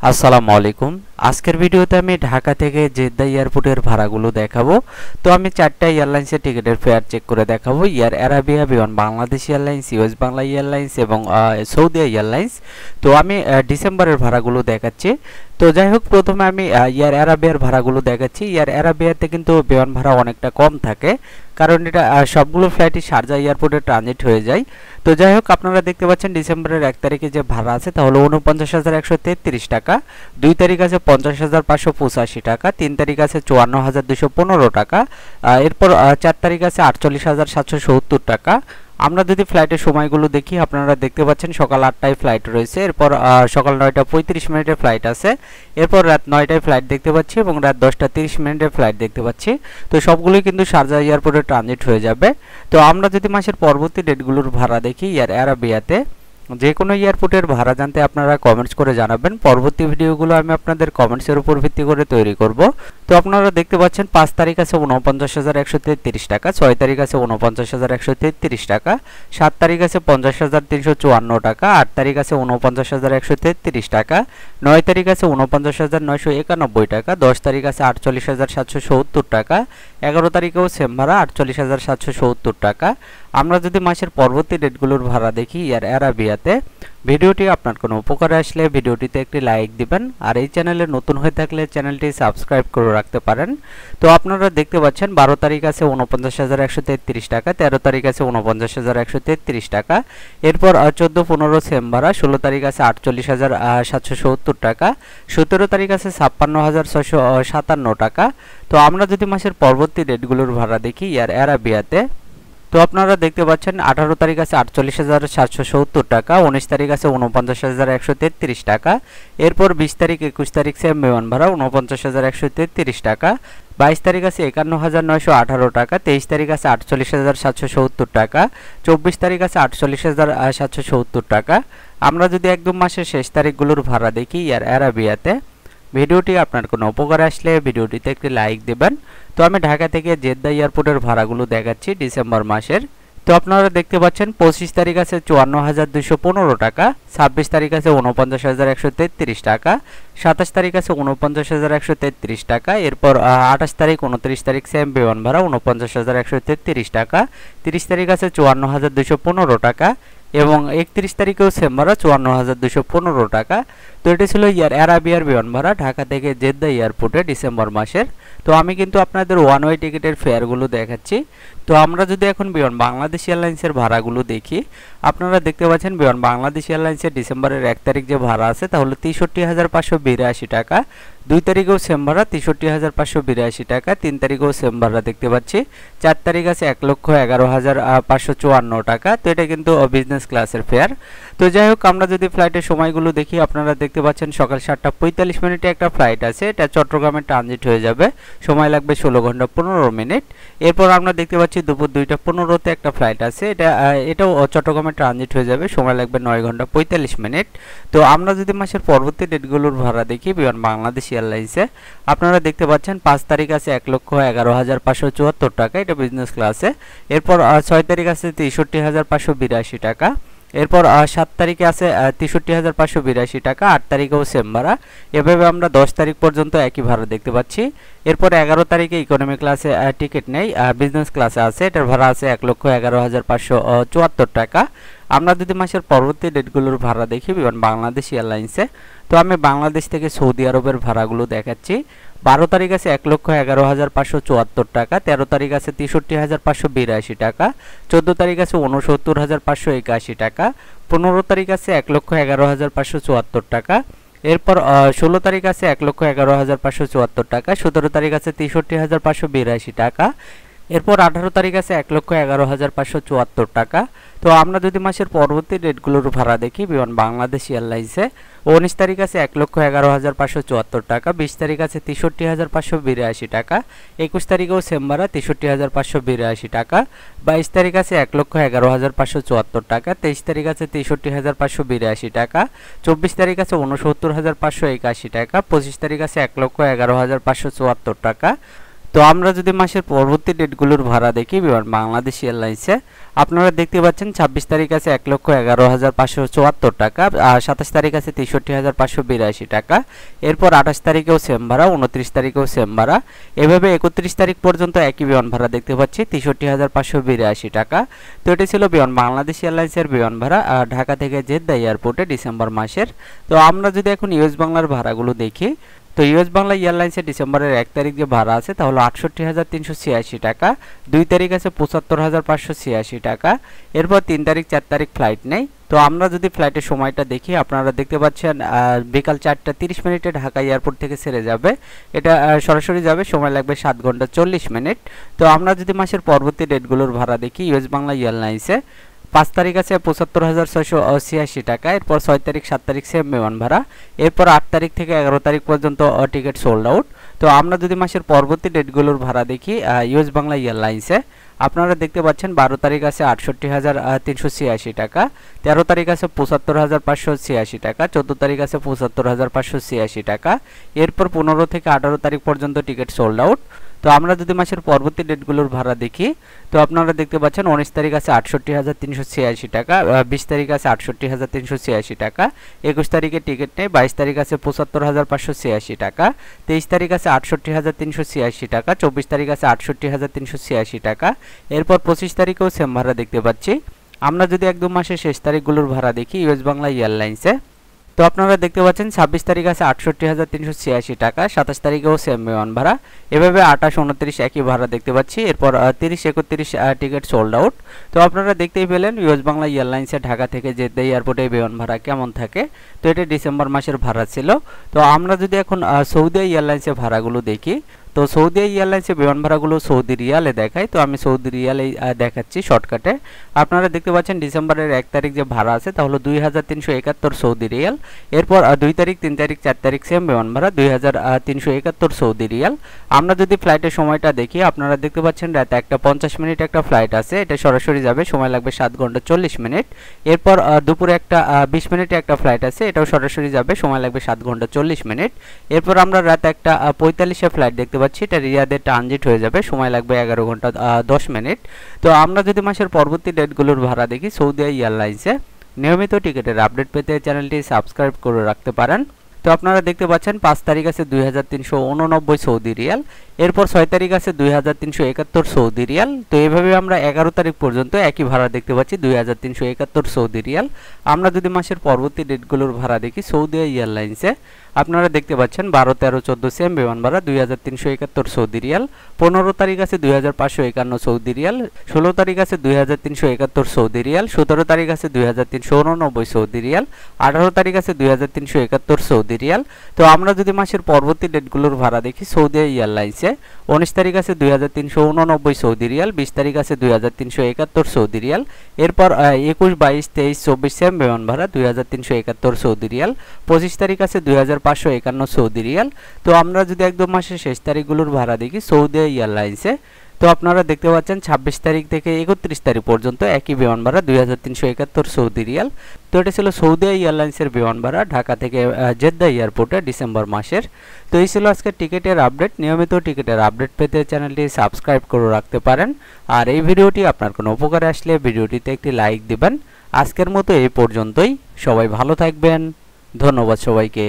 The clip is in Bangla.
আসসালামু আলাইকুম। আজকের ভিডিওতে আমি ঢাকা থেকে জেদ্দা এয়ারপোর্টের ভাড়াগুলো দেখাবো। তো আমি 4টা এয়ারলাইন্সের টিকিটের ফেয়ার চেক করে দেখাবো। এয়ার আরাবিয়া, বিমান Bangladesh airlines, US Bangla airlines এবং সৌদি এয়ারলাইন্স। তো আমি ডিসেম্বরের ভাড়াগুলো দেখাচ্ছি। তো যাই হোক, প্রথমে আমি এয়ার আরাবিয়ার ভাড়াগুলো দেখাচ্ছি। এয়ার আরাবিয়াতে কিন্তু বিমান ভাড়া অনেকটা কম থাকে, কারণ এটা সবগুলো ফ্লাইটই শারজা এয়ারপোর্টে ট্রানজিট হয়ে যায়। তো যাই হোক, আপনারা দেখতে পাচ্ছেন ডিসেম্বরের 1 তারিখে যে ভাড়া আছে তা হলো ৪৯,১৩৩ টাকা, 2 তারিখ আছে ৫০,৫৮৫ টাকা, 3 তারিখ আছে ৫৪,২১৫ টাকা, এরপর 4 তারিখ আছে ৪৮,৭৭০ টাকা। আমরা যদি ফ্লাইটের সময়গুলো দেখি, আপনারা দেখতে পাচ্ছেন সকাল 8টায় ফ্লাইট রয়েছে, এরপর সকাল 9টা 35 মিনিটের ফ্লাইট আছে, এরপর রাত 9টায় ফ্লাইট দেখতে পাচ্ছি এবং রাত 10টা 30 মিনিটের ফ্লাইট দেখতে পাচ্ছি। তো সবগুলোই কিন্তু শারজা এয়ারপোর্টে ট্রানজিট হয়ে যাবে। তো আমরা যদি মাসের পরবর্তী ডেটগুলোর ভাড়া দেখি, এয়ার আরাবিয়াতে যে কোনো এয়ারপোর্টের ভাড়া জানতে আপনারা কমেন্টস করে জানাবেন। পরবর্তী ভিডিওগুলো আমি আপনাদের কমেন্টসের উপর ভিত্তি করে তৈরি করব। তো আপনারা দেখতে পাচ্ছেন 5 তারিখ আছে ৪৯,১৩৩ টাকা, 6 তারিখ আছে ৪৯,১৩৩ টাকা, 7 তারিখ আছে ৫০,৩৫৪ টাকা, 8 তারিখ আছে ৪৯,১৩৩ টাকা, 9 তারিখ আছে ৪৯,৯৯১ টাকা, 10 তারিখ আছে ৪৮,৭৭০ টাকা, 11 তারিখেও সেম ভাড়া ৪৮,৭৭০ টাকা। আমরা যদি মাসের পরবর্তী ডেটগুলোর ভাড়া দেখি এয়ার আরাবিয়াতে, ভিডিওটি আপনার কোনো উপকারে আসলে ভিডিওটিতে একটি লাইক দিবেন, আর এই চ্যানেলে নতুন হয়ে থাকলে চ্যানেলটি সাবস্ক্রাইব করে রাখতে পারেন। তো আপনারা দেখতে পাচ্ছেন 12 তারিখ আছে ৪৯,১৩৩ টাকা, 13 তারিখ আছে ৪৯,১৩৩ টাকা, এরপর 14-15 সেম ভাড়া, 16 তারিখ আছে ৪৮,৭৭০ টাকা, 17 তারিখ আছে ৫৬,৬৫৭ টাকা। তো আমরা যদি মাসের পরবর্তী ডেটগুলোর ভাড়া দেখি এয়ার আরাবিয়াতে, তো আপনারা দেখতে পাচ্ছেন 18 তারিখ আছে ৪৮,৭৭০ টাকা, 19 তারিখ আছে ৪৯,১৩৩ টাকা, এরপর 20 তারিখ 21 তারিখ সেম বিমান ভাড়া ৪৯,১৩৩ টাকা, 22 তারিখ আছে ৫১,৯১৮ টাকা, 23 তারিখ আছে ৪৮,৭৭০ টাকা, 24 তারিখ আছে ৪৮,৭৭০ টাকা। আমরা যদি একদম মাসের শেষ তারিখগুলোর ভাড়া দেখি এয়ার আরাবিয়াতে, ভিডিওটি আপনার কোনো উপকার আসলে ভিডিওটিতে একটি লাইক দেবেন। তো আমি ঢাকা থেকে জেদ্দা এয়ারপোর্টের ভাড়াগুলো দেখাচ্ছি ডিসেম্বর মাসের। তো আপনারা দেখতে পাচ্ছেন 25 তারিখ আছে ৫৪,২১৫ টাকা, 26 তারিখ আছে ৪৯,১৩৩ টাকা, 27 তারিখ আছে ৪৯,১৩৩ টাকা, এরপর 28 তারিখ 29 তারিখ সেম বিমান ভাড়া ৪৯,১৩৩ টাকা, 30 তারিখ আছে ৫৪,২১৫ টাকা এবং 31 তারিখেও সেম ভাড়া ৫৪,২১৫ টাকা। তো এটি ছিল এয়ার আরাবিয়ার বিমান ভাড়া ঢাকা থেকে জেদ্দা এয়ারপোর্টে ডিসেম্বর মাসের। তো আমি কিন্তু আপনাদের ওয়ান ওয়ে টিকিটের ফেয়ারগুলো দেখাচ্ছি। তো আমরা যদি এখন বিমান বাংলাদেশ এয়ারলাইন্সের ভাড়াগুলো দেখি, আপনারা দেখতে পাচ্ছেন বিমান বাংলাদেশ এয়ারলাইন্সের ডিসেম্বরের 1 তারিখ যে ভাড়া আছে তা হলো ৬৩,৫৮২ টাকা, 2 তারিখেও সেম ভাড়া ৬৩,৫৮২ টাকা, 3 তারিখেও সেম ভাড়া দেখতে পাচ্ছি, 4 তারিখ আছে ১,১১,৫৫৪ টাকা। তো এটা কিন্তু বিজনেস ক্লাসের ফেয়ার। তো যাই হোক, আমরা যদি ফ্লাইটের সময়গুলো দেখি, আপনারা দেখতে পাচ্ছেন সকাল 7টা ৪৫ মিনিটে একটা ফ্লাইট আছে, এটা চট্টগ্রামে ট্রানজিট হয়ে যাবে, সময় লাগবে 16 ঘন্টা 15 মিনিট। এরপর আমরা দেখতে পাচ্ছি দুপুর 2টা 15-তে একটা ফ্লাইট আছে, এটাও চট্টগ্রামে ট্রানজিট হয়ে যাবে, সময় লাগবে 9 ঘন্টা 45 মিনিট। তো আমরা যদি মাসের পরবর্তী ডেটগুলোর ভাড়া দেখি বিমান বাংলাদেশ এয়ারলাইন্সে, আপনারা দেখতে পাচ্ছেন 5 তারিখ আছে ১,১১,৫৭৪ টাকা, এটা বিজনেস ক্লাসে, এরপর 6 তারিখ আছে ৬৩,৫৮২ টাকা, এরপর 7 তারিখে আছে ৬৩,৫৮২ টাকা, 8 তারিখেও সেম ভাড়া। এভাবে আমরা 10 তারিখ পর্যন্ত একই ভাড়া দেখতে পাচ্ছি। এরপর 11 তারিখে ইকোনমি ক্লাসে টিকিট নেই, বিজনেস ক্লাসে আছে, এটার ভাড়া আছে 1,11,৫৭৪ টাকা। আমরা যদি মাসের পরবর্তী ডেটগুলোর ভাড়া দেখি বিমান বাংলাদেশ এয়ারলাইন্সে, তো আমি বাংলাদেশ থেকে সৌদি আরবের ভাড়াগুলো দেখাচ্ছি। 12 তারিখ আছে 1,11,৫৭৪ টাকা, 13 তারিখ আছে ৬৩,৫৮২ টাকা, 14 তারিখ আছে ৬৯,৫৮৮ টাকা, 15 তারিখ আছে 1,11,৫৭৪ টাকা, এরপর 16 তারিখ আছে 1,11,৫৭৪ টাকা, 17 তারিখ আছে ৬৩,৫৮২ টাকা, এরপর 18 তারিখ আছে 1,11,৫৭৪ টাকা। তো আমরা যদি মাসের পরবর্তী ডেটগুলোর ভাড়া দেখি বিমান বাংলাদেশ এয়ারলাইন্সে, 19 তারিখ আছে 1,11,৫৭৪ টাকা, 20 তারিখ আছে ৬৩,৫৮২ টাকা, 21 তারিখেও সেম ভাড়া ৬৩,৫৮২ টাকা, 22 তারিখ আছে 1,11,৫৭৪ টাকা, 23 তারিখ আছে ৬৩,৫৮২ টাকা, 24 তারিখ আছে ৬৯,৫৮১ টাকা, 25 তারিখ আছে 1,11,৫৭৪ টাকা। তো আমরা যদি মাসের পরবর্তী ডেটগুলোর ভাড়া দেখি বিমান বাংলাদেশ এয়ারলাইন্সে, আপনারা দেখতে পাচ্ছেন 26 তারিখ আছে 1,11,574 টাকা, আর 27 তারিখ আছে 63,582 টাকা। এরপর 28 তারিখেও সেম ভাড়া, 29 তারিখেও সেম ভাড়া, এভাবে 31 তারিখ পর্যন্ত একই বিমান ভাড়া দেখতে পাচ্ছি 63,582 টাকা। তো এটি ছিল বিমান বাংলাদেশ এয়ারলাইন্সের বিমান ভাড়া ঢাকা থেকে জেদ্দা এয়ারপোর্টে ডিসেম্বর মাসের। তো আমরা যদি এখন ইউএস বাংলার ভাড়াগুলো দেখি, তো ইউএস বাংলা এয়ারলাইন্সের ডিসেম্বরের 1 তারিখ যে ভাড়া আছে তা হলো 68,386 টাকা, 2 তারিখ আছে 75,586 টাকা, এরপর 3 তারিখ 4 তারিখ ফ্লাইট নেই। তো আমরা যদি ফ্লাইটের সময়টা দেখি, আপনারা দেখতে পাচ্ছেন বিকাল 4:30 ঢাকা এয়ারপোর্ট থেকে ছেড়ে যাবে, এটা সরাসরি যাবে, সময় লাগবে 7 ঘন্টা 40 মিনিট। তো আমরা যদি মাসের পরবর্তী ডেটগুলোর ভাড়া দেখি, ইউএস বাংলা এয়ারলাইন্সে 5 তারিখ আছে 75,686 টাকা, এরপর 6 তারিখ 7 তারিখ সেম বিমান ভাড়া, এরপর 8 তারিখ থেকে 11 তারিখ পর্যন্ত টিকিট সোল্ড আউট। তো আমরা যদি মাসের পরবর্তী ডেটগুলোর ভাড়া দেখি ইউএস বাংলা এয়ারলাইন্সে, আপনারা দেখতে পাচ্ছেন 12 তারিখ আছে 68,386 টাকা, 13 তারিখ আছে 75,586 টাকা, 14 তারিখ আছে 75,586 টাকা, এরপর 15 থেকে 18 তারিখ পর্যন্ত টিকিট সোল্ড আউট। তো আমরা যদি মাসের পরবর্তী ডেটগুলোর ভাড়া দেখি, তো আপনারা দেখতে পাচ্ছেন 19 তারিখ আছে 68,386 টাকা, 20 তারিখ আছে 68,386 টাকা, 21 তারিখে টিকিট নেই, 22 তারিখ আছে 75,586 টাকা, 23 তারিখ আছে 68,386 টাকা, 24 তারিখ আছে 68,386 টাকা, এরপর 25 তারিখেও সেম ভাড়া দেখতে পাচ্ছি। আমরা যদি একদম মাসের শেষ তারিখগুলোর ভাড়া দেখি ইউএস বাংলা এয়ারলাইন্সে, তো আপনারা দেখতে পাচ্ছেন 26 তারিখ আছে 68,386 টাকা, 27 তারিখেও সেম বিমান ভাড়া, এভাবে 28, 29 একই ভাড়া দেখতে পাচ্ছি, এরপর 30, 31 টিকিট সোল্ড আউট। তো আপনারা দেখতেই পেলেন ইউএস বাংলা এয়ারলাইন্সে ঢাকা থেকে জেদ্দা এয়ারপোর্টে বিমান ভাড়া কেমন থাকে। তো এটা ডিসেম্বর মাসের ভাড়া ছিল। তো আমরা যদি এখন সৌদি এয়ারলাইন্সের ভাড়াগুলো দেখি, তো সৌদি এয়ারলাইন্সের বিমান ভাড়াগুলো সৌদি রিয়ালে দেখায়, তো আমি সৌদি রিয়ালে দেখাচ্ছি শর্টকাটে। আপনারা দেখতে পাচ্ছেন ডিসেম্বরের 1 তারিখ যে ভাড়া আছে তা হলো 2,371 সৌদি রিয়াল, এরপর 2 তারিখ, 3 তারিখ, 4 তারিখ সেম বিমান ভাড়া 2,371 সৌদি রিয়াল। আমরা যদি ফ্লাইটের সময়টা দেখি, আপনারা দেখতে পাচ্ছেন রাতে 1:50 একটা ফ্লাইট আছে, এটা সরাসরি যাবে, সময় লাগবে 7 ঘন্টা 40 মিনিট। এরপর দুপুরে 1:20 একটা ফ্লাইট আছে, এটাও সরাসরি যাবে, সময় লাগবে 7 ঘন্টা 40 মিনিট। এরপর আমরা রাতে 1:45 ফ্লাইট দেখতে পাচ্ছি, এটা রিয়াদে ট্রানজিট হয়ে যাবে, সময় লাগবে 11 ঘন্টা 10 মিনিট। তো আমরা যদি মাসের পরবর্তী ডেটগুলোর ভাড়া দেখি সৌদি এয়ারলাইন্সে, নিয়মিত টিকিটের আপডেট পেতে চ্যানেলটি সাবস্ক্রাইব করে রাখতে পারেন। তো আপনারা দেখতে পাচ্ছেন 5 তারিখ আছে 2,389 সৌদি রিয়াল, এরপর 6 তারিখ আছে 2,371 সৌদি রিয়াল। তো এইভাবে আমরা 11 তারিখ পর্যন্ত একই ভাড়া দেখতে পাচ্ছি 2,371 সৌদি রিয়াল। আমরা যদি মাসের পরবর্তী ডেটগুলোর ভাড়া দেখি সৌদি এয়ারলাইন্সে, আপনারা দেখতে পাচ্ছেন 12, 13, 14 সেম বিমান ভাড়া 2,371 সৌদি রিয়াল, 15 তারিখ আছে 2,551 সৌদি রিয়াল, 16 তারিখ আছে 2,371 সৌদি রিয়াল, 17 তারিখ আছে 2,389 সৌদি রিয়াল, 18 তারিখ আছে 2,371 সৌদি রিয়াল। তো আমরা যদি মাসের পরবর্তী ডেটগুলোর ভাড়া দেখি সৌদি এয়ারলাইন্সে, 19 তারিখ আছে 2,389 সৌদি রিয়াল, 20 তারিখ আছে 2,371 সৌদি রিয়াল, এরপর 21, 22, 23, 24 সেম বিমান ভাড়া 2,371 সৌদি রিয়াল, 25 তারিখ আছে 2,551 সৌদি রিয়াল। তো আমরা যদি একদম মাসের শেষ তারিখগুলোর ভাড়া দেখি সৌদি এয়ারলাইন্সে, তো আপনারা দেখতে পাচ্ছেন 26 তারিখ থেকে 31 তারিখ পর্যন্ত একই বিমান ভাড়া 2,371 সৌদি রিয়াল। তো এটা ছিল সৌদি এয়ারলাইন্সের বিমান ভাড়া ঢাকা থেকে জেদ্দা এয়ারপোর্টে ডিসেম্বর মাসের। তো এই ছিল আজকে টিকিটের আপডেট। নিয়মিত টিকিটের আপডেট পেতে চ্যানেলটি সাবস্ক্রাইব করে রাখতে পারেন। আর এই ভিডিওটি আপনার কোনো উপকারে আসলে ভিডিওটিতে একটি লাইক দিবেন। আজকের মতো এই পর্যন্তই। সবাই ভালো থাকবেন। ধন্যবাদ সবাইকে।